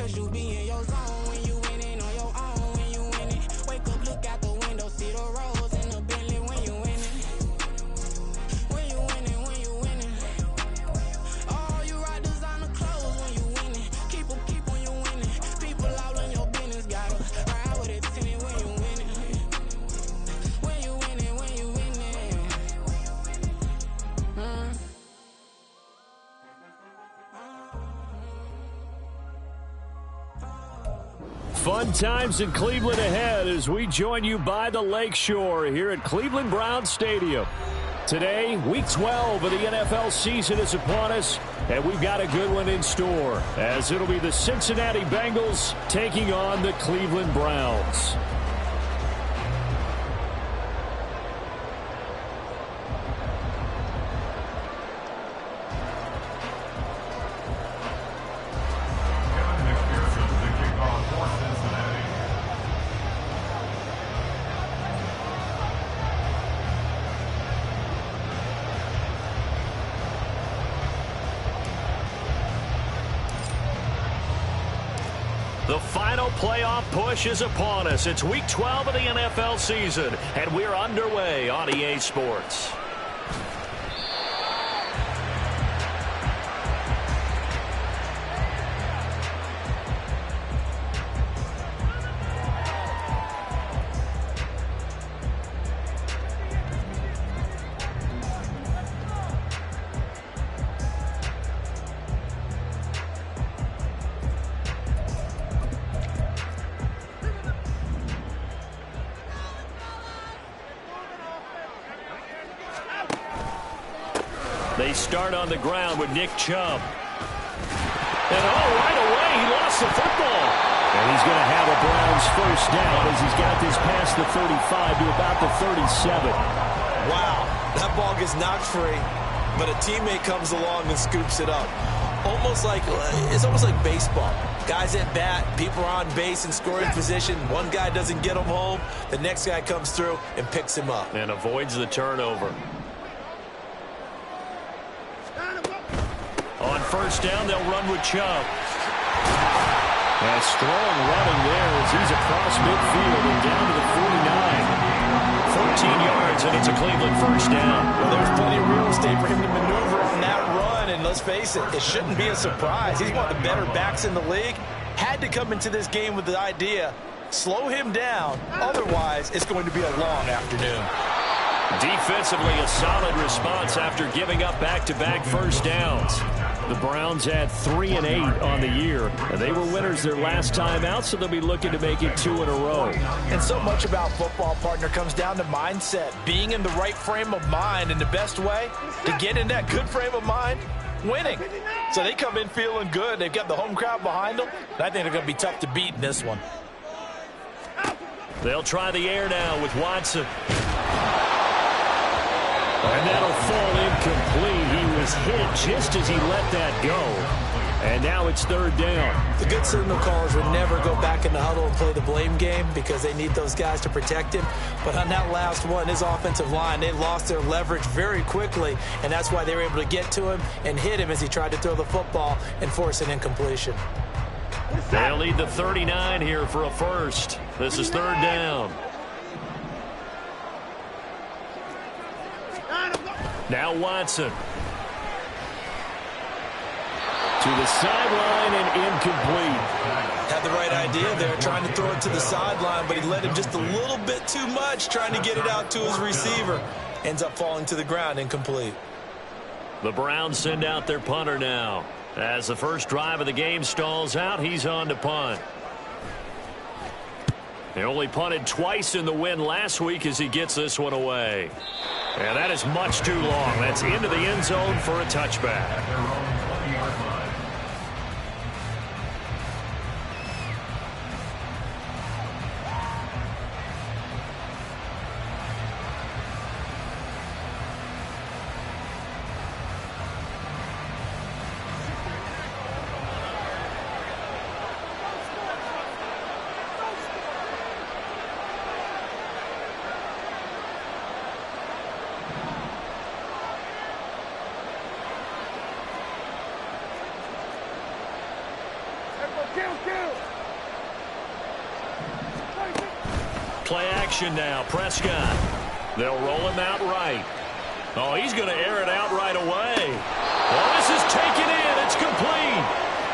cause you be in your zone when you winning on your own. When you winning, wake up, look out the window, see the rose in the Bentley when you winning. When you winning, when you winning. Oh, you ride designer clothes when you winning. Keep when you winning. People all in your business, gotta ride with it tinted when you winning. When you winning, when you winning. Fun times in Cleveland ahead as we join you by the Lakeshore here at Cleveland Browns Stadium. Today, Week 12 of the NFL season is upon us, and we've got a good one in store, as it'll be the Cincinnati Bengals taking on the Cleveland Browns. The final playoff push is upon us. It's Week 12 of the NFL season, and we're underway on EA Sports. They start on the ground with Nick Chubb. And right away, he lost the football. And he's going to have a Browns first down as he's got this past the 35 to about the 37. Wow, that ball gets knocked free, but a teammate comes along and scoops it up. It's almost like baseball. Guys at bat, people are on base in scoring position. One guy doesn't get him home. The next guy comes through and picks him up. And avoids the turnover. On first down, they'll run with Chubb. A strong running there as he's across midfield and down to the 49. 14 yards, and it's a Cleveland first down. Well, there's plenty of real estate for him to maneuver on that run, and let's face it, it shouldn't be a surprise. He's one of the better backs in the league. Had to come into this game with the idea, slow him down, otherwise it's going to be a long afternoon. Defensively, a solid response after giving up back-to-back first downs. The Browns had 3 and 8 on the year. And they were winners their last time out, so they'll be looking to make it 2 in a row. And so much about football, partner, comes down to mindset. Being in the right frame of mind, and the best way to get in that good frame of mind, winning. So they come in feeling good. They've got the home crowd behind them. And I think they're going to be tough to beat in this one. They'll try the air now with Watson. And that'll fall incomplete. He was hit just as he let that go. And now it's third down. The good signal callers would never go back in the huddle and play the blame game because they need those guys to protect him. But on that last one, his offensive line, they lost their leverage very quickly, and that's why they were able to get to him and hit him as he tried to throw the football and force an incompletion. They'll need the 39 here for a first. This is third down. Now Watson. To the sideline and incomplete. Had the right idea there, trying to throw it to the sideline, but he led him just a little bit too much, trying to get it out to his receiver. Ends up falling to the ground, incomplete. The Browns send out their punter now. As the first drive of the game stalls out, he's on to punt. He only punted twice in the win last week as he gets this one away. And that is much too long. That's into the end zone for a touchback. Play action now. Prescott. They'll roll him out right. Oh, he's going to air it out right away. Oh, this is taken in. It's complete.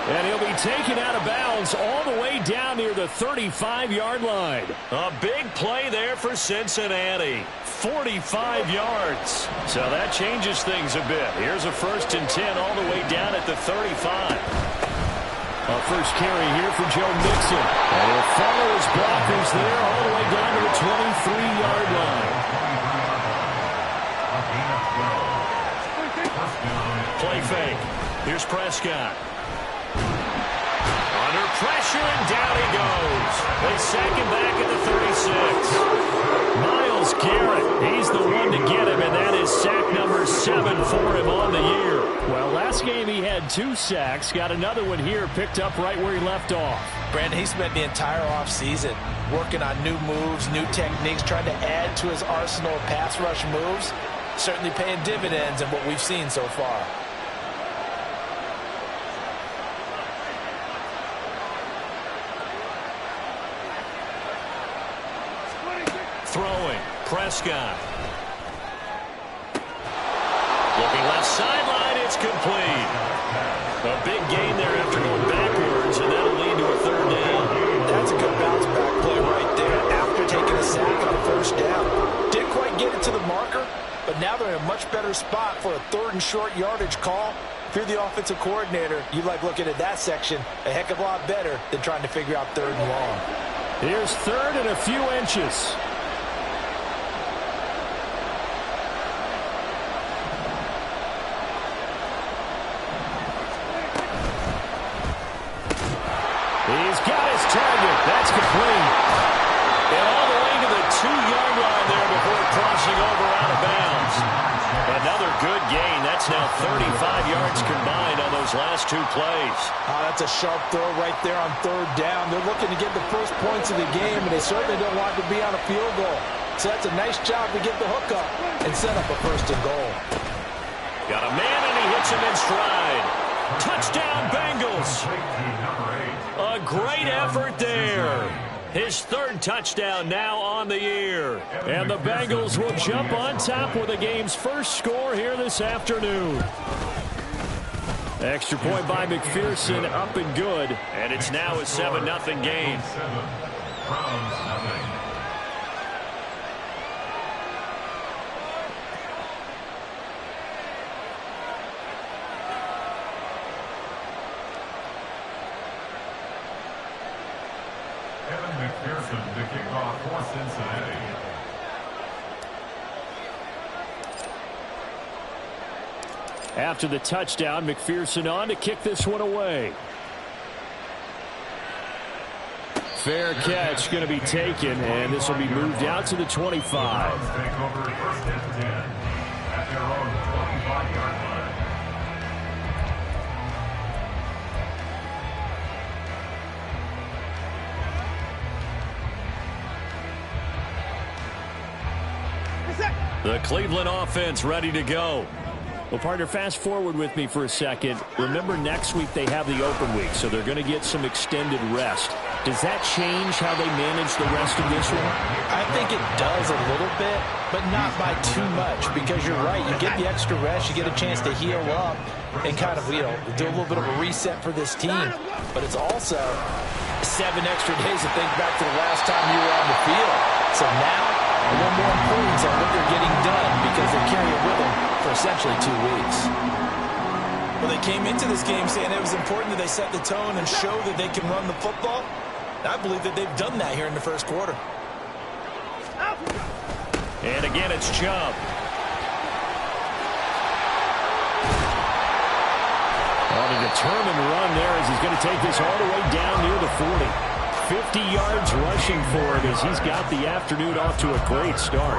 And he'll be taken out of bounds all the way down near the 35-yard line. A big play there for Cincinnati. 45 yards. So that changes things a bit. Here's a 1st and 10 all the way down at the 35. A first carry here for Joe Mixon. And he'll follow his blockers there all the way down to the 23-yard line. Play fake. Here's Prescott. Under pressure, and down he goes. They sack him back at the 36. Myles Garrett, he's the one to get him, and that is sack number 7 for him on the year. Well, last game he had 2 sacks. Got another one here, picked up right where he left off. Brandon, he spent the entire offseason working on new moves, new techniques, trying to add to his arsenal of pass rush moves. Certainly paying dividends in what we've seen so far. Throwing. Prescott. Looking left sideline. It's complete. A big gain there after going backwards, and that'll lead to a 3rd down. That's a good bounce back play right there after taking a sack on 1st down. Didn't quite get it to the marker, but now they're in a much better spot for a 3rd and short yardage call. If you're the offensive coordinator, you like looking at that section a heck of a lot better than trying to figure out 3rd and long. Here's 3rd and a few inches. He's got his target. That's complete. And all the way to the 2-yard line there before crossing over out of bounds. Another good gain. That's now 35 yards combined on those last 2 plays. Oh, that's a sharp throw right there on 3rd down. They're looking to get the first points of the game, and they certainly don't want to be on a field goal. So that's a nice job to get the hook up and set up a 1st and goal. Got a man, and he hits him in stride. Touchdown, Bengals. A great effort there. His 3rd touchdown now on the year. And the Bengals will jump on top with the game's first score here this afternoon. Extra point by McPherson, up and good. And it's now a 7-0 game. McPherson to kick off for Cincinnati. After the touchdown, McPherson on to kick this one away. Fair catch going to be taken, and this will be moved out to the 25. Take over 1st and 10 at their own 25-yard line. The Cleveland offense ready to go. Well, partner, fast forward with me for a second. Remember, next week they have the open week, so they're going to get some extended rest. Does that change how they manage the rest of this one? I think it does a little bit, but not by too much, because you're right. You get the extra rest, you get a chance to heal up and kind of, do a little bit of a reset for this team. But it's also 7 extra days to think back to the last time you were on the field. So now, a little more importance on what they're getting done, because they carry it with them for essentially 2 weeks. Well, they came into this game saying it was important that they set the tone and show that they can run the football. I believe that they've done that here in the first quarter. And again, it's Chubb. On a determined run there as he's going to take this all the way down near the 40. 50 yards rushing for him as he's got the afternoon off to a great start.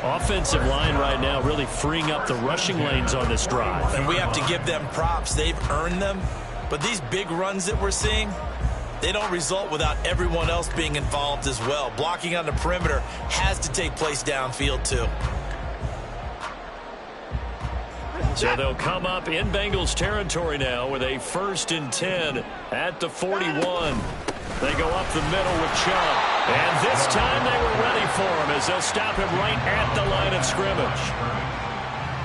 Offensive line right now really freeing up the rushing lanes on this drive. And we have to give them props. They've earned them. But these big runs that we're seeing, they don't result without everyone else being involved as well. Blocking on the perimeter has to take place downfield too. So they'll come up in Bengals territory now with a 1st and 10 at the 41. They go up the middle with Chubb. And this time they were ready for him as they'll stop him right at the line of scrimmage.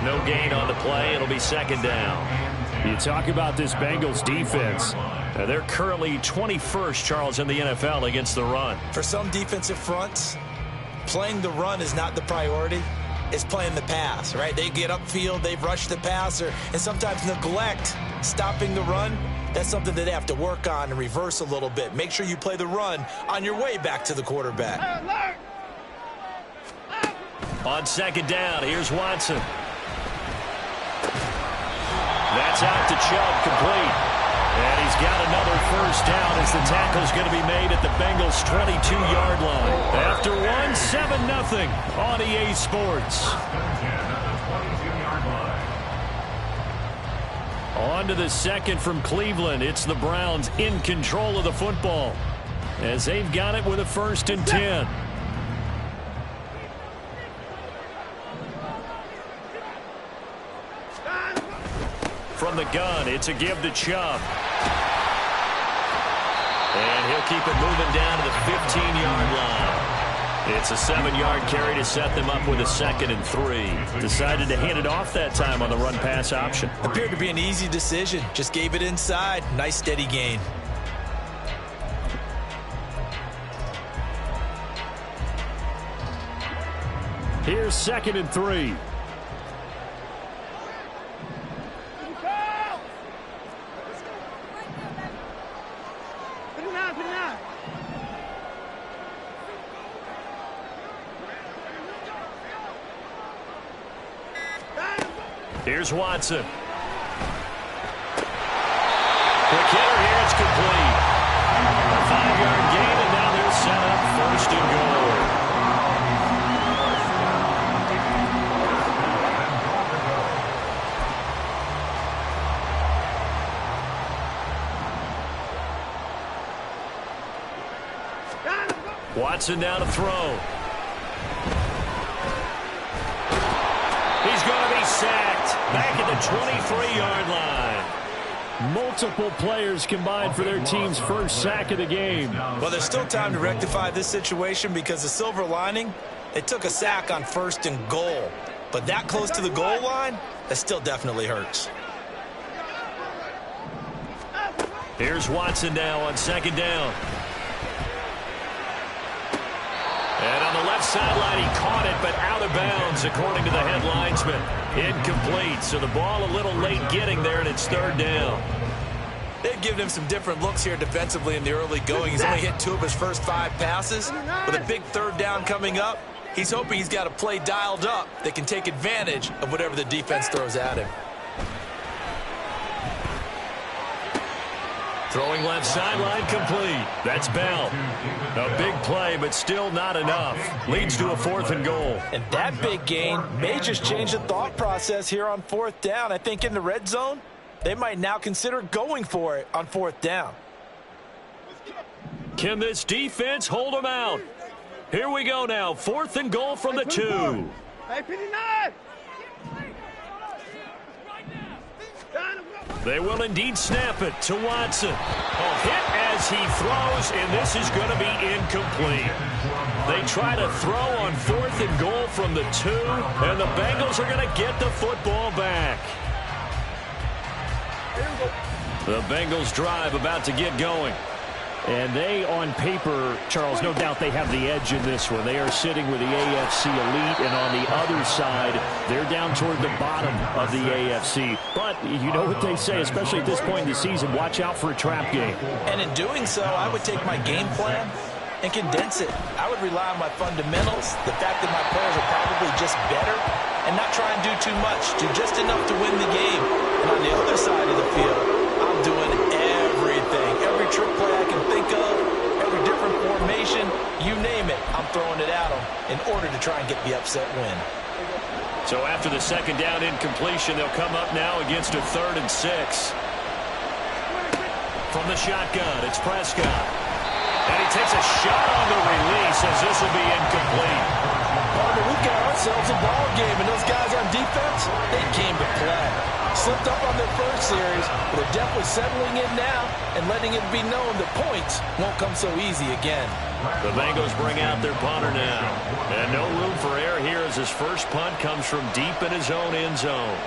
No gain on the play. It'll be 2nd down. You talk about this Bengals defense. They're currently 21st, Charles, in the NFL against the run. For some defensive fronts, playing the run is not the priority. It's playing the pass, right? They get upfield, they've rushed the passer, and sometimes neglect stopping the run. That's something that they have to work on and reverse a little bit. Make sure you play the run on your way back to the quarterback. On 2nd down, here's Watson. That's out to Chubb, complete. And he's got another 1st down as the tackle's going to be made at the Bengals' 22-yard line. After one, 7-0 on EA Sports. On to the 2nd from Cleveland. It's the Browns in control of the football as they've got it with a 1st and 10. From the gun, it's a give to Chubb. And he'll keep it moving down to the 15-yard line. It's a 7-yard carry to set them up with a 2nd and 3. Decided to hand it off that time on the run-pass option. Appeared to be an easy decision. Just gave it inside. Nice steady gain. Here's 2nd and 3. Here's Watson. Quick hitter here, it's complete. A 5-yard gain, and now they're set up 1st and goal. Watson now to throw. He's going to be sacked back at the 23-yard line. Multiple players combined for their team's 1st sack of the game. Well, there's still time to rectify this situation because the silver lining, they took a sack on 1st and goal. But that close to the goal line, that still definitely hurts. Here's Watson now on 2nd down. And on the left sideline, he caught it, but out of bounds, according to the head linesman. Incomplete, so the ball a little late getting there, and it's 3rd down. They've given him some different looks here defensively in the early going. He's only hit 2 of his first 5 passes. With a big 3rd down coming up, he's hoping he's got a play dialed up that can take advantage of whatever the defense throws at him. Throwing left sideline, complete. That's Bell. A big play, but still not enough. Leads to a 4th and goal. And that big gain may just change the thought process here on 4th down. I think in the red zone, they might now consider going for it on 4th down. Can this defense hold them out? Here we go now. 4th and goal from the 2. They will indeed snap it to Watson. A hit as he throws, and this is going to be incomplete. They try to throw on 4th and goal from the 2, and the Bengals are going to get the football back. The Bengals drive about to get going. And they, on paper, Charles, no doubt they have the edge in this one. They are sitting with the AFC elite, and on the other side, they're down toward the bottom of the AFC. But you know what they say, especially at this point in the season, watch out for a trap game. And in doing so, I would take my game plan and condense it. I would rely on my fundamentals, the fact that my players are probably just better, and not try and do too much, do just enough to win the game. And on the other side of the field, I'm doing everything, every trick play I can think of, every different formation, you name it, I'm throwing it at them in order to try and get the upset win. So after the 2nd down incompletion, they'll come up now against a 3rd and 6. From the shotgun, it's Prescott. And he takes a shot on the release as this will be incomplete. but we've got ourselves a ball game, and those guys on defense, they came to play. Slipped up on their first series, but they're definitely settling in now and letting it be known that points won't come so easy again. The Bengals bring out their punter now. And no room for error here as his first punt comes from deep in his own end zone.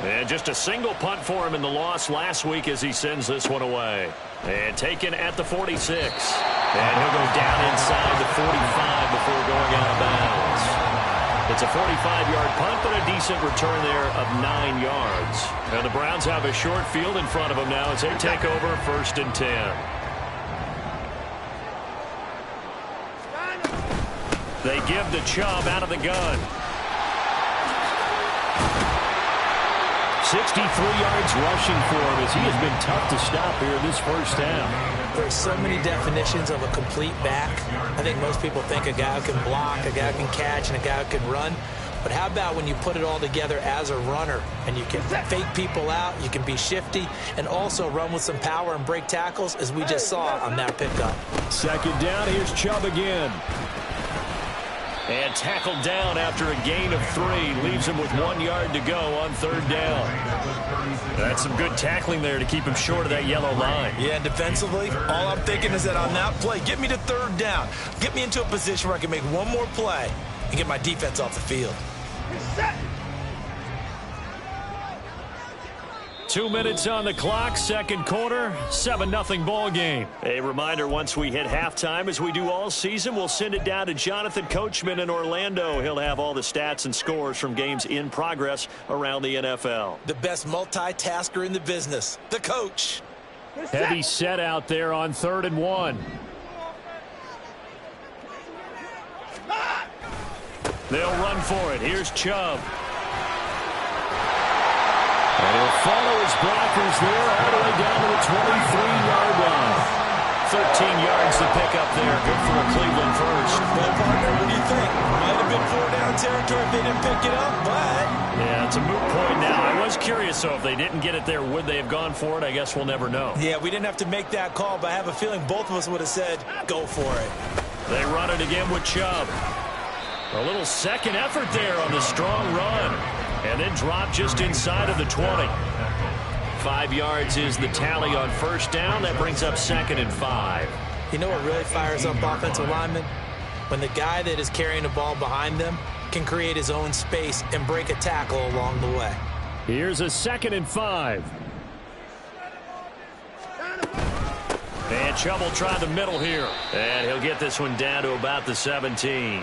And just a single punt for him in the loss last week as he sends this one away. And taken at the 46. And he'll go down inside the 45 before going out of bounds. It's a 45-yard punt, but a decent return there of 9 yards. And the Browns have a short field in front of them now as they take over 1st and 10. They give the Chubb out of the gun. 63 yards rushing for him as he has been tough to stop here in this first half. There's so many definitions of a complete back. I think most people think a guy who can block, a guy who can catch, and a guy who can run. But how about when you put it all together as a runner and you can fake people out, you can be shifty, and also run with some power and break tackles as we just saw on that pickup. 2nd down, here's Chubb again. And tackled down after a gain of 3. Leaves him with 1 yard to go on 3rd down. That's some good tackling there to keep him short of that yellow line. Yeah, and defensively, all I'm thinking is that on that play, get me to 3rd down. Get me into a position where I can make one more play and get my defense off the field. 2 minutes on the clock, 2nd quarter, 7-0 ball game. A reminder, once we hit halftime, as we do all season, we'll send it down to Jonathan Coachman in Orlando. He'll have all the stats and scores from games in progress around the NFL. The best multitasker in the business, the coach. Heavy set out there on 3rd and 1. They'll run for it. Here's Chubb. And he'll follow his blockers there all the way down to the 23-yard line. 13 yards to pick up there. Good for a Cleveland first. Well, partner, what do you think? Might have been 4-down territory if they didn't pick it up, but... Yeah, it's a moot point now. I was curious, so if they didn't get it there, would they have gone for it? I guess we'll never know. Yeah, we didn't have to make that call, but I have a feeling both of us would have said, go for it. They run it again with Chubb. A little second effort there on the strong run. And then drop just inside of the 20. 5 yards is the tally on 1st down. That brings up 2nd and 5. You know what really fires up offensive linemen? When the guy that is carrying the ball behind them can create his own space and break a tackle along the way. Here's a 2nd and 5. And Chubb will try the middle here. And he'll get this one down to about the 17.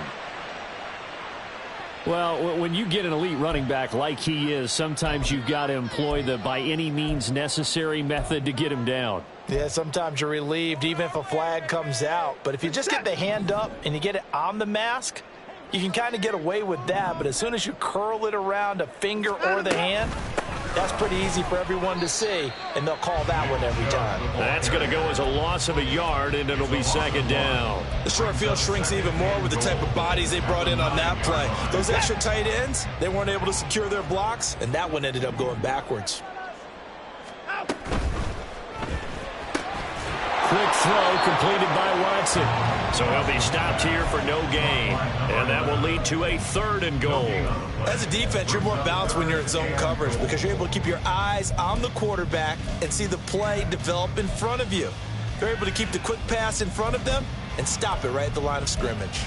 Well, when you get an elite running back like he is, sometimes you've got to employ the by any means necessary method to get him down. Yeah, sometimes you're relieved even if a flag comes out. But if you just get the hand up and you get it on the mask, you can kind of get away with that. But as soon as you curl it around a finger or the hand, that's pretty easy for everyone to see, and they'll call that one every time. That's going to go as a loss of a yard, and it'll be 2nd down. The short field shrinks even more with the type of bodies they brought in on that play. Those extra tight ends, they weren't able to secure their blocks, and that one ended up going backwards. Quick throw completed by Watson. So he'll be stopped here for no gain. And that will lead to a 3rd and goal. As a defense, you're more balanced when you're in zone coverage because you're able to keep your eyes on the quarterback and see the play develop in front of you. You're able to keep the quick pass in front of them and stop it right at the line of scrimmage.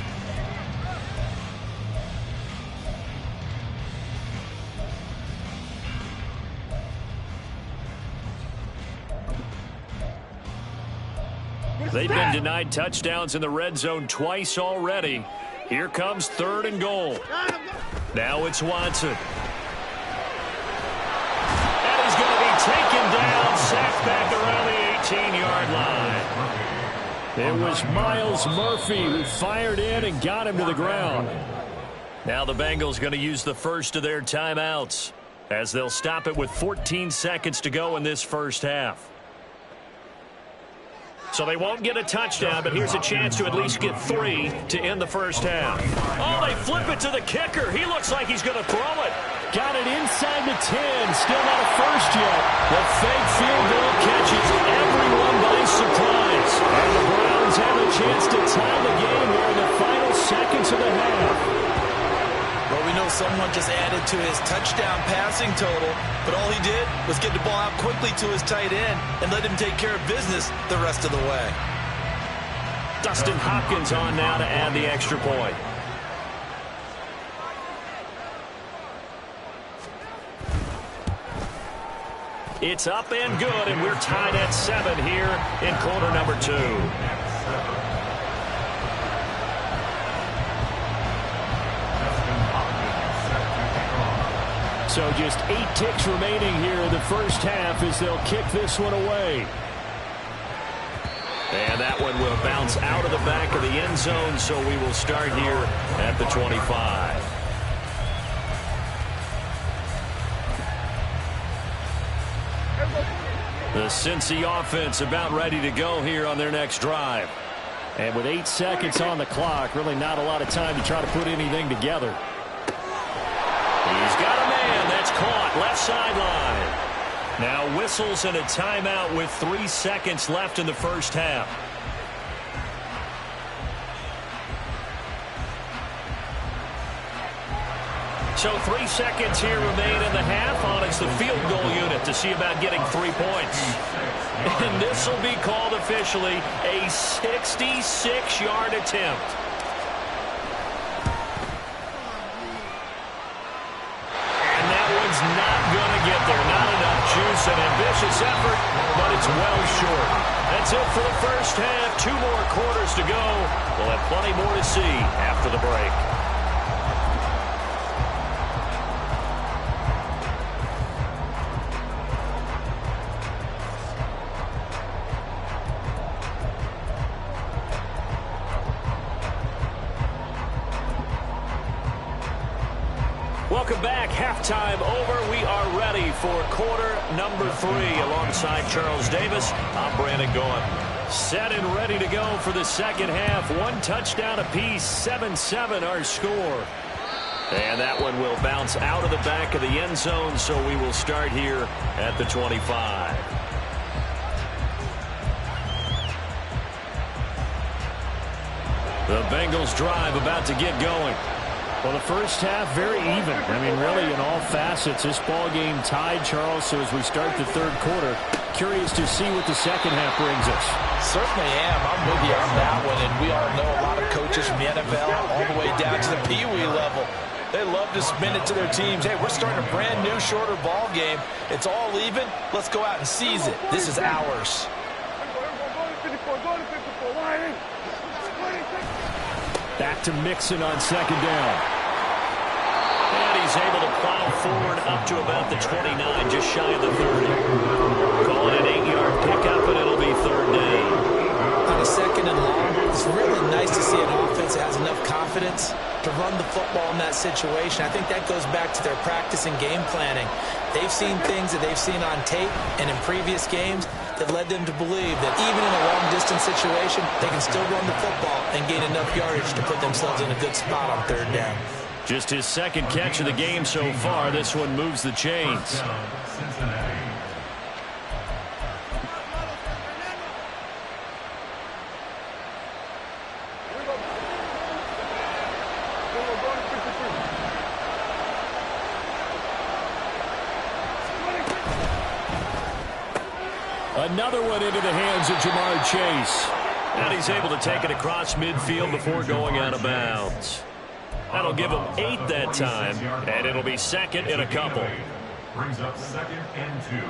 They've been denied touchdowns in the red zone twice already. Here comes 3rd and goal. Now it's Watson. And he's going to be taken down, sacked back around the 18-yard line. It was Myles Murphy who fired in and got him to the ground. Now the Bengals going to use the first of their timeouts as they'll stop it with 14 seconds to go in this first half. So they won't get a touchdown, but here's a chance to at least get 3 to end the first half. Oh, they flip it to the kicker. He looks like he's going to throw it. Got it inside the 10. Still not a first yet. The fake field goal catches everyone by surprise. And the Browns have a chance to tie the game here in the final seconds of the half. Well, we know someone just added to his touchdown passing total, but all he did was get the ball out quickly to his tight end and let him take care of business the rest of the way. Dustin Hopkins on now to add the extra point. It's up and good, and we're tied at 7 here in quarter number 2. So just 8 ticks remaining here in the first half as they'll kick this one away. And that one will bounce out of the back of the end zone, so we will start here at the 25. The Cincy offense about ready to go here on their next drive. And with 8 seconds on the clock, really not a lot of time to try to put anything together. He's got a man that's caught left sideline. Now whistles and a timeout with 3 seconds left in the first half. So 3 seconds here remain in the half on it's the field goal unit to see about getting 3 points. And this will be called officially a 66-yard attempt. And that one's not going to get there. Not enough juice, an ambitious effort, but it's well short. That's it for the first half. 2 more quarters to go. We'll have plenty more to see after the break. Welcome back. Halftime over. We are ready for quarter number 3 alongside Charles Davis. I'm Brandon Gaughan. Set and ready to go for the second half. 1 touchdown apiece. 7-7 our score. And that one will bounce out of the back of the end zone, so we will start here at the 25. The Bengals drive about to get going. Well, the first half, very even. I mean, really, in all facets, this ball game tied, Charles. So as we start the third quarter, curious to see what the second half brings us. Certainly am. I'm with you on that one. And we all know a lot of coaches from the NFL all the way down to the Pee Wee level. They love to spin it to their teams. Hey, we're starting a brand new, shorter ball game. It's all even. Let's go out and seize it. This is ours. Back to Mixon on second down. And he's able to plow forward up to about the 29, just shy of the 30. Call it an 8-yard pickup, and it'll be third down. On a second and long, it's really nice to see an offense that has enough confidence to run the football in that situation. I think that goes back to their practice and game planning. They've seen things that they've seen on tape and in previous games that led them to believe that even in a long-distance situation, they can still run the football and gain enough yardage to put themselves in a good spot on third down. Just his second catch of the game so far. This one moves the chains. Another one into the hands of Jamar Chase. And he's able to take it across midfield before going out of bounds. That'll give him 8 that time, and it'll be second in a couple. Brings up 2nd and 2.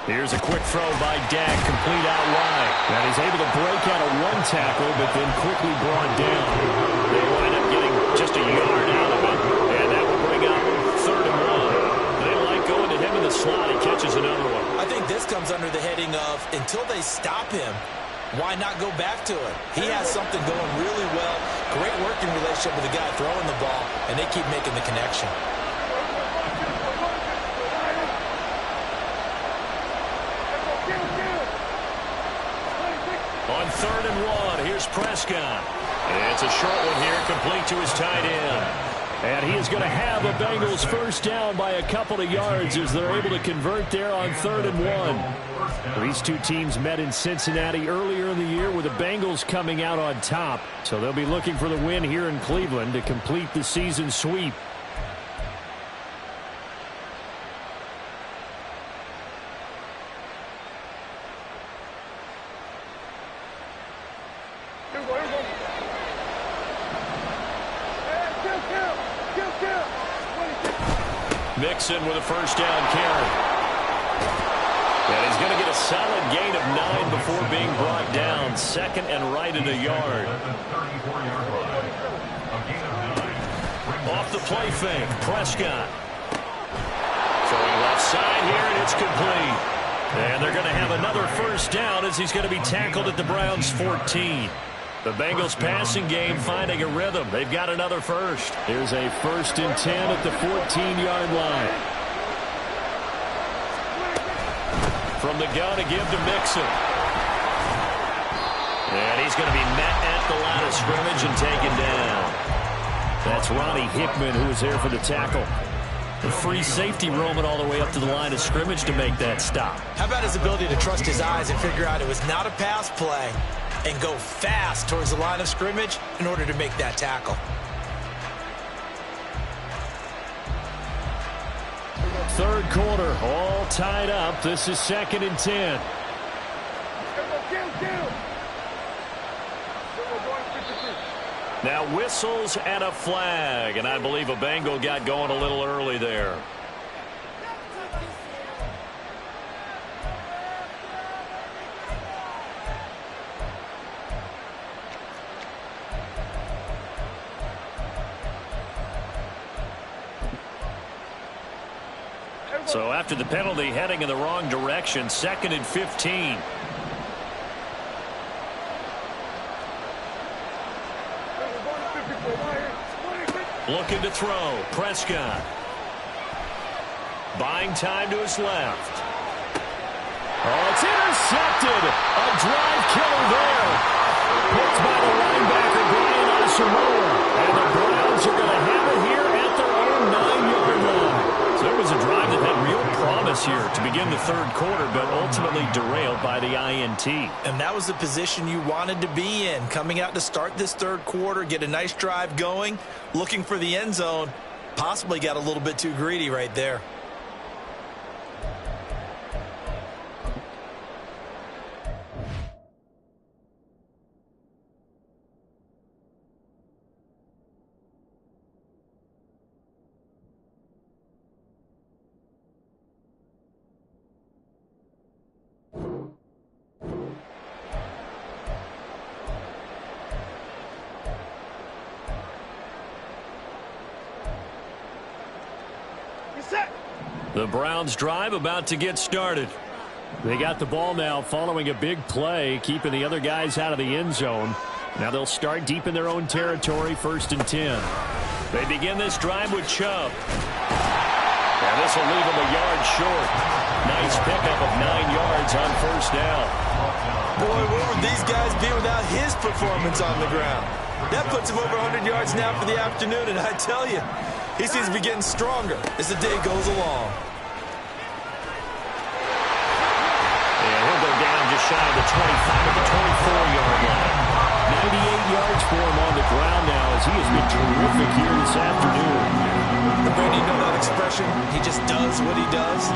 Here's a quick throw by Dak, complete out wide. And he's able to break out of 1 tackle, but then quickly brought down. They wind up getting just a yard out of it, and that will bring up 3rd and 1. They like going to him in the slot. He catches another one. I think this comes under the heading of, until they stop him, why not go back to him? He has something going really well. Great working relationship with the guy throwing the ball, and they keep making the connection. On 3rd and 1, here's Prescott. It's a short one here, complete to his tight end. And he is going to have a Bengals first down by a couple of yards as they're able to convert there on 3rd and 1. These two teams met in Cincinnati earlier in the year with the Bengals coming out on top. So they'll be looking for the win here in Cleveland to complete the season sweep. Mixon with a first down carry. And he's going to get a solid gain of 9 before being brought down. 2nd and right in a yard. Off the play fake, Prescott. Throwing left side here, and it's complete. And they're going to have another first down as he's going to be tackled at the Browns' 14. The Bengals passing game finding a rhythm. They've got another first. Here's a 1st and 10 at the 14-yard line. From the gun to give to Mixon. And he's going to be met at the line of scrimmage and taken down. That's Ronnie Hickman who was there for the tackle. The free safety roaming all the way up to the line of scrimmage to make that stop. How about his ability to trust his eyes and figure out it was not a pass play and go fast towards the line of scrimmage in order to make that tackle. 3rd quarter, all tied up. This is 2nd and 10. Now whistles and a flag, and I believe a Bengal got going a little early there. So after the penalty, heading in the wrong direction, 2nd and 15. Looking to throw. Prescott. Buying time to his left. Oh, it's intercepted. A drive killer there. Picked by the linebacker, Brian Asamoah. And the Browns are going to have it here at their own 9-yard line. So it was a drive that had real promise here to begin the 3rd quarter, but ultimately derailed by the INT. And that was the position you wanted to be in, coming out to start this 3rd quarter, get a nice drive going, looking for the end zone. Possibly got a little bit too greedy right there. The Browns drive about to get started. They got the ball now following a big play, keeping the other guys out of the end zone. Now they'll start deep in their own territory, 1st and 10. They begin this drive with Chubb. And this will leave them a yard short. Nice pickup of 9 yards on 1st down. Boy, what would these guys be without his performance on the ground? That puts him over 100 yards now for the afternoon, and I tell you, he seems to be getting stronger as the day goes along. And he'll go down just shy of the 25 at the 24-yard line. 98 yards for him on the ground now as he has been terrific here this afternoon. Brady, you know that expression? He just does what he does.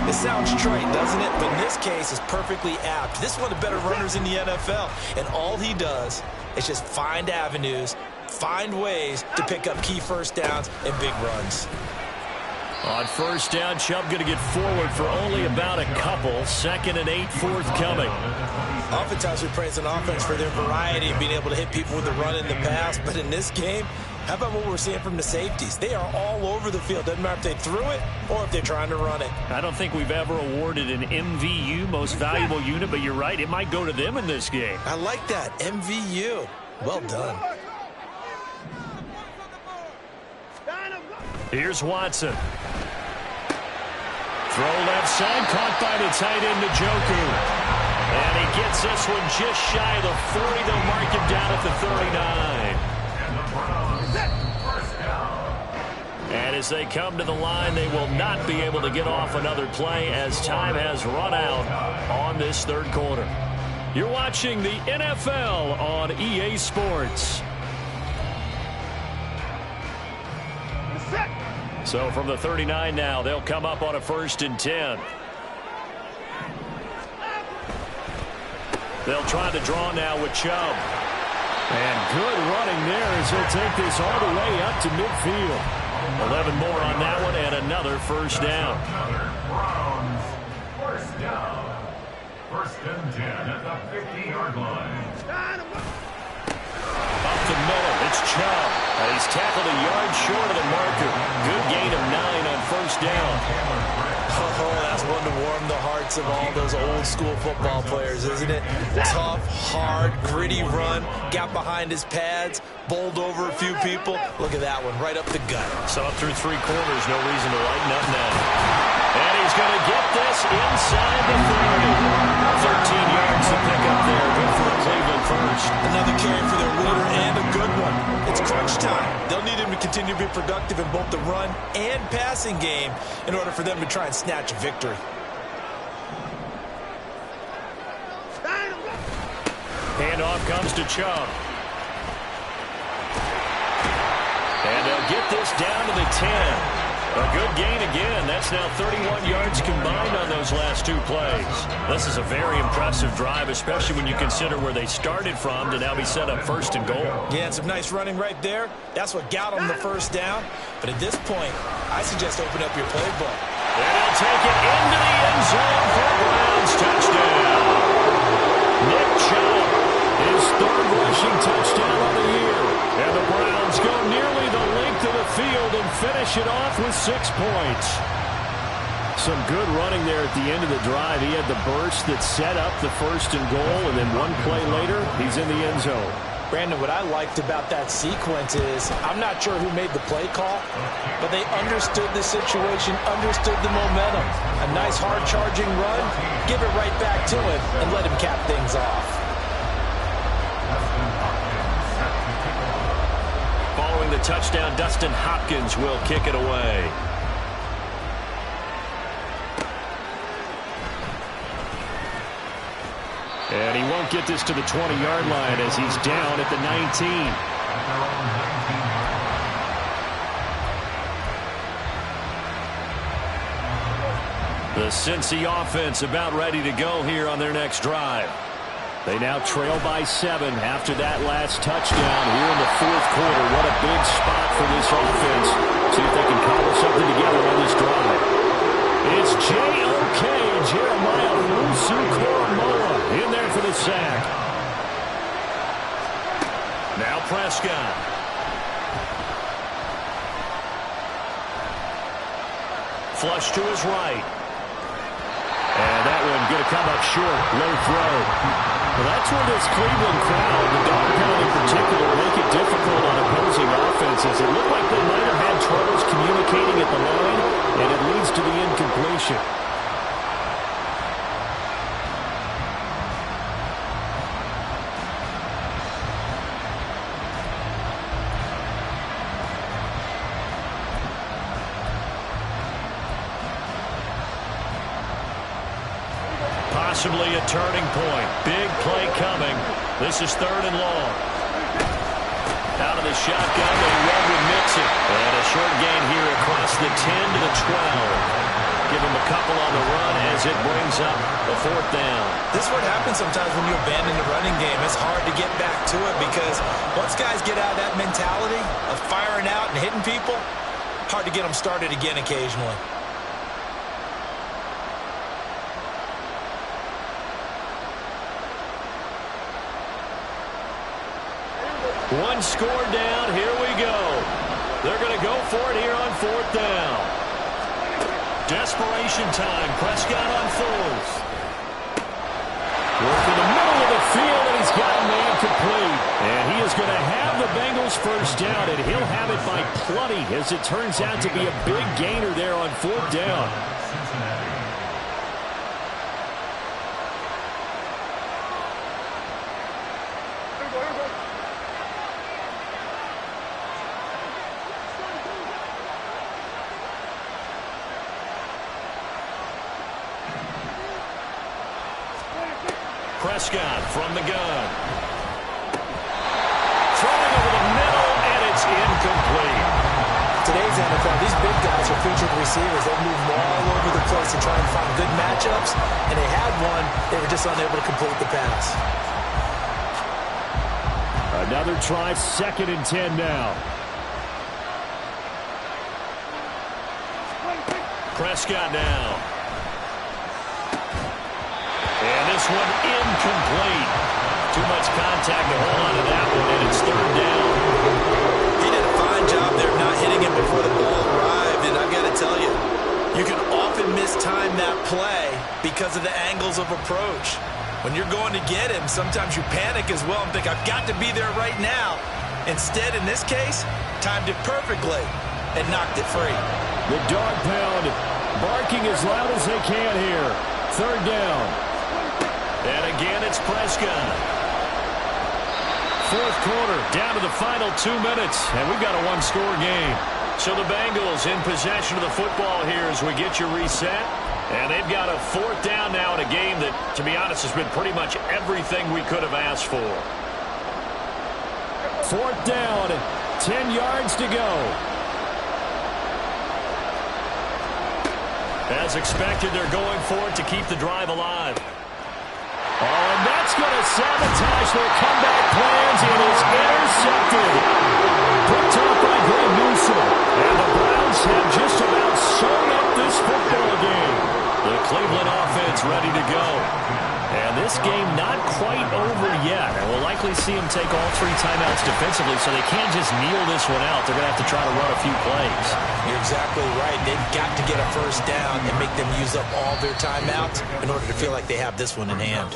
It sounds trite, doesn't it? But in this case, it's perfectly apt. This is one of the better runners in the NFL, and all he does is just find avenues, find ways to pick up key first downs and big runs. On 1st down, Chubb going to get forward for only about a couple. 2nd and 8 forthcoming. Oftentimes we praise an offense for their variety of being able to hit people with the run in the pass, but in this game, how about what we're seeing from the safeties? They are all over the field. Doesn't matter if they threw it or if they're trying to run it. I don't think we've ever awarded an MVU, most valuable unit, but you're right. It might go to them in this game. I like that. MVU. Well done. Here's Watson. Throw left side, caught by the tight end, Njoku. And he gets this one just shy of the 40. They'll mark him down at the 39. And as they come to the line, they will not be able to get off another play as time has run out on this third quarter. You're watching the NFL on EA Sports. So from the 39 now, they'll come up on a 1st and 10. They'll try to draw now with Chubb. And good running there as he'll take this all the way up to midfield. 11 more on that one and another first down. Browns, first down. 1st and 10 at the 50-yard line. Up the middle, it's Chubb. And he's tackled a yard short of the marker. Good gain of 9 on first down. Oh, that's one to warm the hearts of all those old-school football players, isn't it? Tough, hard, gritty run. Got behind his pads, bowled over a few people. Look at that one, right up the gut. So up through 3 quarters, no reason to lighten up now. And he's going to get this inside the 30. 13 yards to pick up there. Good for Cleveland first. Another carry for their leader and a good one. It's crunch time. They'll need him to continue to be productive in both the run and passing game in order for them to try and snatch a victory. Handoff comes to Chubb. And they'll get this down to the 10. A good gain again. That's now 31 yards combined on those last 2 plays. This is a very impressive drive, especially when you consider where they started from to now be set up 1st and goal. Yeah, and some nice running right there. That's what got them the first down. But at this point, I suggest open up your playbook. And he'll take it into the end zone for a Browns touchdown. Nick Chubb, his 3rd rushing touchdown of the year. And the Browns go nearly the length of the field and finish it off with 6 points. Some good running there at the end of the drive. He had the burst that set up the 1st and goal, and then 1 play later, he's in the end zone. Brandon, what I liked about that sequence is I'm not sure who made the play call, but they understood the situation, understood the momentum. A nice hard-charging run, give it right back to him, and let him cap things off. Following the touchdown, Dustin Hopkins will kick it away. And he won't get this to the 20-yard line as he's down at the 19. The Cincy offense about ready to go here on their next drive. They now trail by 7 after that last touchdown here in the 4th quarter. What a big spot for this offense. See if they can cobble something together on this drive. It's J.O.K. Jeremiah Owusu-Koramoah in there for the sack. Now Prescott. Flush to his right. And that one going to come up short. Low throw. Well, that's where this Cleveland crowd, the dog pound in particular, make it difficult on opposing offenses. It looked like they might have had troubles communicating at the line, and it leads to the incompletion. Possibly a turning point. Big play coming. This is 3rd and long. Out of the shotgun, they run with Mixon. And a short gain here across the 10 to the 12. Give him a couple on the run as it brings up the 4th down. This is what happens sometimes when you abandon the running game. It's hard to get back to it because once guys get out of that mentality of firing out and hitting people, hard to get them started again occasionally. One score down. Here we go. They're going to go for it here on 4th down. Desperation time. Prescott on 4th. Work in the middle of the field, and he's got a man complete. And he is going to have the Bengals first down, and he'll have it by plenty as it turns out to be a big gainer there on 4th down. Prescott from the gun. Throwing over the middle, and it's incomplete. Today's NFL, these big guys are featured receivers. They move all over the place to try and find good matchups, and they had one. They were just unable to complete the pass. Another try, 2nd and 10 now. Prescott now. And this one incomplete. Too much contact to hold on to that one, and it's 3rd down. He did a fine job there not hitting him before the ball arrived, and I've got to tell you, you can often mistime that play because of the angles of approach. When you're going to get him, sometimes you panic as well and think, I've got to be there right now. Instead, in this case, timed it perfectly and knocked it free. The dog pound barking as loud as they can here. 3rd down. And again, it's Prescott. 4th quarter, down to the final 2 minutes, and we've got a one-score game. So the Bengals in possession of the football here as we get you reset. And they've got a 4th down now in a game that, to be honest, has been pretty much everything we could have asked for. 4th down, 10 yards to go. As expected, they're going for it to keep the drive alive. Oh, and that's going to sabotage their comeback plans, and it's intercepted. Picked off by Greg Newsome. And the Browns have just about sewn up this football game. The Cleveland offense ready to go. And this game not quite over yet. And we'll likely see them take all 3 timeouts defensively, so they can't just kneel this one out. They're going to have to try to run a few plays. You're exactly right. They've got to get a 1st down and make them use up all their timeouts in order to feel like they have this one in hand.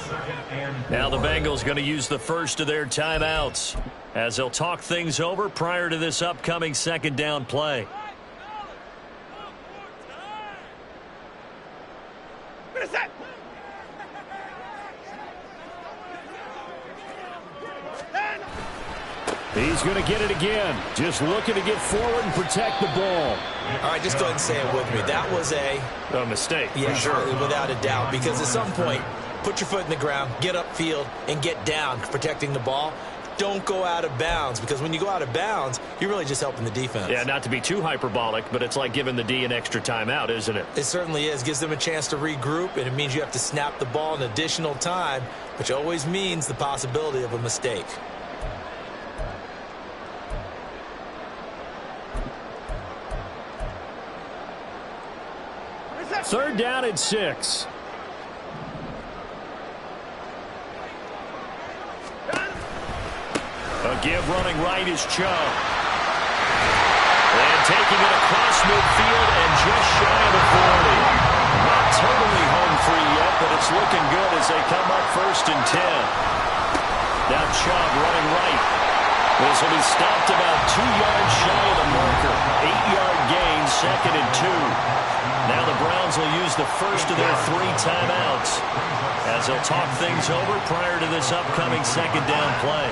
Now the Bengals going to use the first of their timeouts as they'll talk things over prior to this upcoming 2nd down play. He's going to get it again. Just looking to get forward and protect the ball. All right, just go ahead and say it with me. That was a mistake. Yeah, sure, without a doubt. Because at some point, put your foot in the ground, get upfield, and get down protecting the ball. Don't go out of bounds, because when you go out of bounds, you're really just helping the defense. Yeah, not to be too hyperbolic, but it's like giving the D an extra timeout, isn't it? It certainly is. Gives them a chance to regroup, and it means you have to snap the ball an additional time, which always means the possibility of a mistake. Third down and 6. A give running right is Chubb. And taking it across midfield and just shy of the 40. Not totally home free yet, but it's looking good as they come up 1st and 10. Now Chubb running right. This will be stopped about 2 yards shy of the marker. 8-yard gain, 2nd and 2. Now the Browns will use the first of their 3 timeouts as they'll talk things over prior to this upcoming 2nd down play.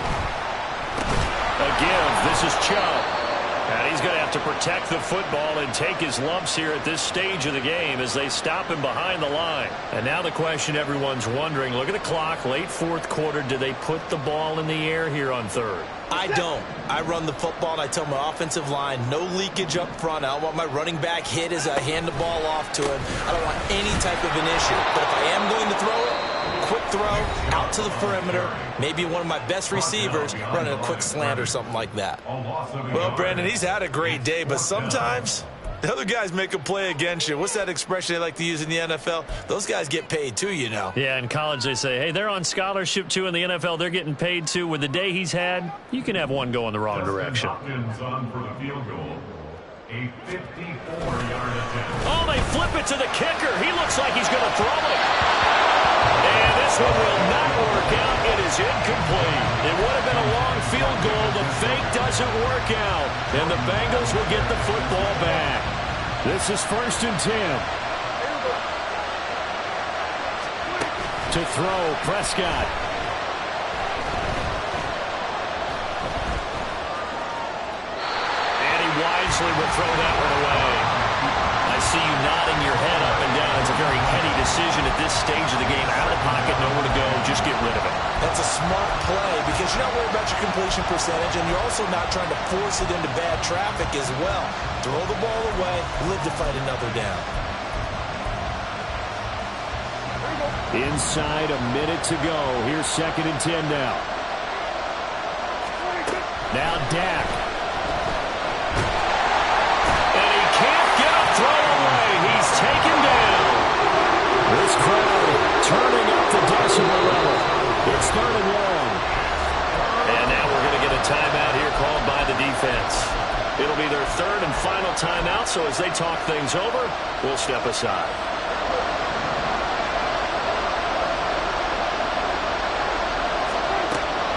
A give. This is Chubb. And he's going to have to protect the football and take his lumps here at this stage of the game as they stop him behind the line. And now the question everyone's wondering, look at the clock, late 4th quarter, do they put the ball in the air here on 3rd? I don't. I run the football, and I tell my offensive line, no leakage up front. I don't want my running back hit as I hand the ball off to him. I don't want any type of an issue. But if I am going to throw it, quick throw, out to the perimeter, maybe one of my best receivers running a quick slant or something like that. Well, Brandon, he's had a great day, but sometimes the other guys make a play against you. What's that expression they like to use in the NFL? Those guys get paid too, you know. Yeah, in college they say, hey, they're on scholarship too. In the NFL, they're getting paid too. With the day he's had, you can have one go in the wrong direction. Hopkins on for the field goal. A 54-yard attempt. Oh, they flip it to the kicker. He looks like he's going to throw it. And this one will not work out. It is incomplete. It would have been a long field goal. The fake doesn't work out. And the Bengals will get the football back. This is 1st and 10. To throw, Prescott. And he wisely will throw that one away. I see you nodding your head up and down it's a very heady decision at this stage of the game. Out of the pocket, nowhere to go, just get rid of it. That's a smart play because you're not worried about your completion percentage, and you're also not trying to force it into bad traffic as well. Throw the ball away, live to fight another down. Inside a minute to go. Here's 2nd and 10 now. Now Dak. And he can't get a throw away. He's taken down. This crowd turning up the decibel level. It's 3rd and long. And now we're going to get a timeout here called by the defense. It'll be their 3rd and final timeout, so as they talk things over, we'll step aside.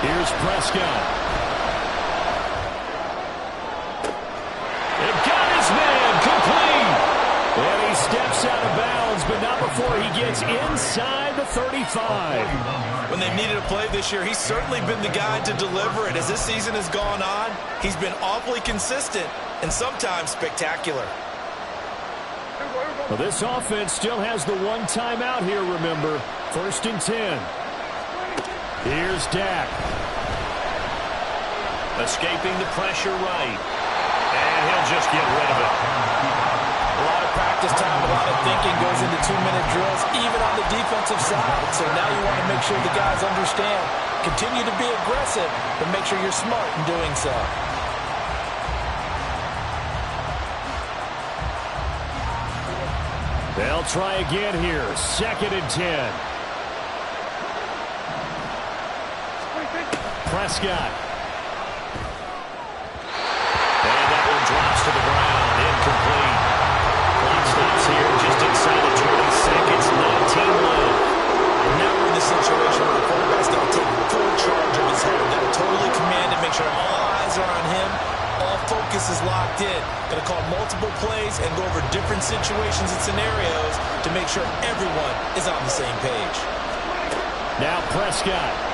Here's Prescott. They've got his man complete. And he steps out of bounds, but not before he gets inside the 35. When they've needed a play this year, he's certainly been the guy to deliver it. As this season has gone on, he's been awfully consistent and sometimes spectacular. Well, this offense still has the one timeout here, remember. 1st and 10. Here's Dak. Escaping the pressure right. And he'll just get rid of it. A lot of practice time, a lot of thinking goes into 2-minute drills, even on the defensive side. So now you want to make sure the guys understand. Continue to be aggressive, but make sure you're smart in doing so. They'll try again here. 2nd and 10. Prescott. And that one drops to the ground. Incomplete. Clock stops here just inside of 20 seconds. 19 left. And now we're in the situation where the quarterback's got to take full charge of his head. Got to totally command it, make sure all eyes are on him. All focus is locked in. Got to call multiple plays and go over different situations and scenarios to make sure everyone is on the same page. Now Prescott.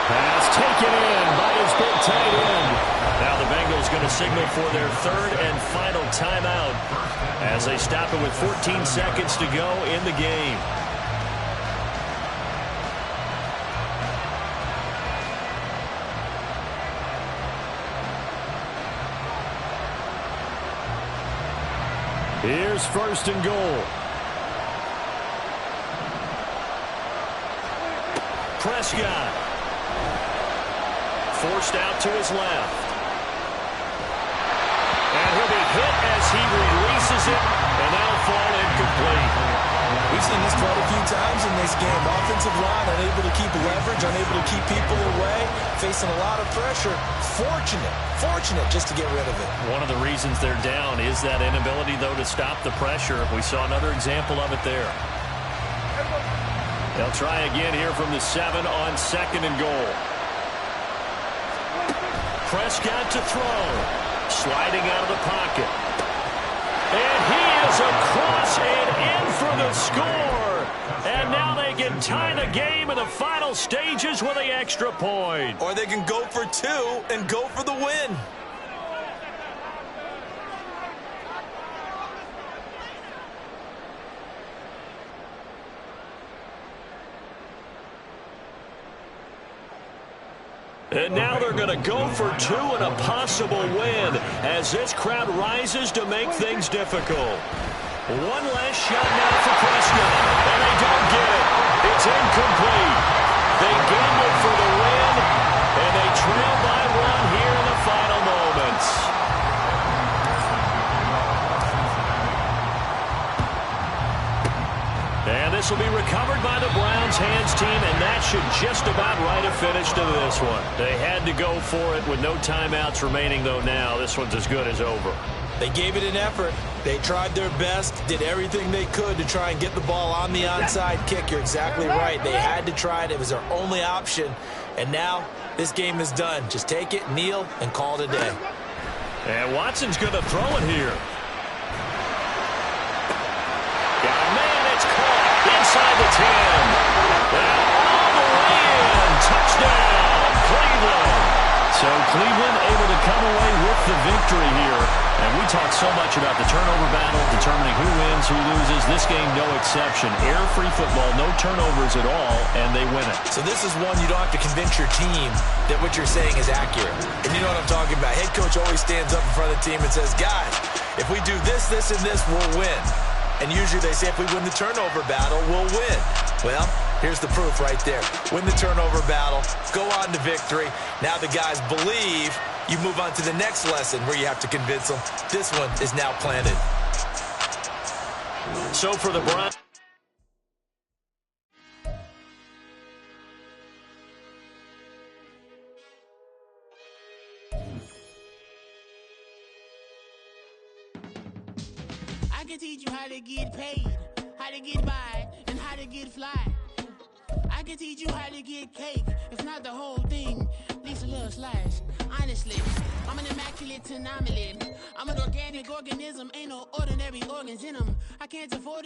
Pass taken in by his big tight end. Now the Bengals going to signal for their 3rd and final timeout as they stop it with 14 seconds to go in the game. Here's 1st and goal. Prescott. Forced out to his left. And he'll be hit as he releases it, and that'll fall incomplete. We've seen this quite a few times in this game. Offensive line unable to keep leverage, unable to keep people away, facing a lot of pressure. Fortunate just to get rid of it. One of the reasons they're down is that inability, though, to stop the pressure. We saw another example of it there. They'll try again here from the 7 on 2nd and goal. Prescott to throw. Sliding out of the pocket. And he is across and in for the score. And now they can tie the game in the final stages with the extra point. Or they can go for 2 and go for the win. And now they're going to go for 2 and a possible win as this crowd rises to make things difficult. One last shot now for Prescott, and they don't get it. It's incomplete. They gamble for the win, and they trail by 1 here in the final moments. And this will be recovered by the Browns hands team, and that should just about write a finish to this one. They had to go for it with no timeouts remaining, though now. This one's as good as over. They gave it an effort. They tried their best, did everything they could to try and get the ball on the onside kick. You're exactly right. They had to try it. It was their only option. And now this game is done. Just take it, kneel, and call it a day. And Watson's going to throw it here. It's caught inside the 10. And all the way in. Touchdown, Cleveland. So Cleveland able to come away with the victory here. And we talk so much about the turnover battle, determining who wins, who loses. This game, no exception. Air-free football, no turnovers at all, and they win it. So this is one you don't have to convince your team that what you're saying is accurate. And you know what I'm talking about. Head coach always stands up in front of the team and says, guys, if we do this, this, and this, we'll win. And usually they say if we win the turnover battle, we'll win. Well, here's the proof right there. Win the turnover battle, go on to victory. Now the guys believe. You move on to the next lesson where you have to convince them. This one is now planted. So for the Browns. I can teach you how to get paid, how to get by, and how to get fly. I can teach you how to get cake, if not the whole thing, at least a little slice. Honestly, I'm an immaculate anomaly. I'm an organic organism, ain't no ordinary organs in them. I can't afford